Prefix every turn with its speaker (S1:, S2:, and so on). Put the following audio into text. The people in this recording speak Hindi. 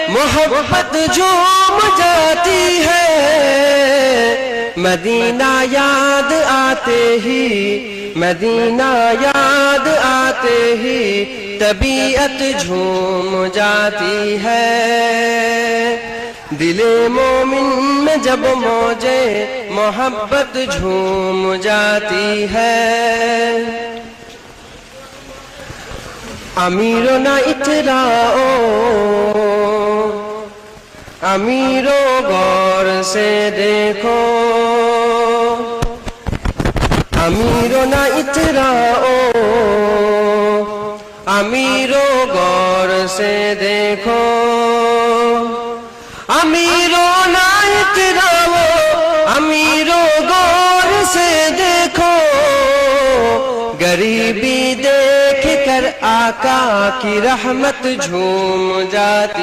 S1: मोहब्बत झूम जाती है। मदीना याद आते ही, मदीना याद आते ही तबीयत झूम जाती है। दिले मोमिन में जब मौजे मोहब्बत झूम जाती है। अमीरो ना इतराओ, अमीरो गौर से देखो, अमीरो ना इतराओ, अमीरो गौर से देखो। अमीरो ना इतराओ, अमीरो गौर से देखो। गरीबी देख कर आका की रहमत झूम जाती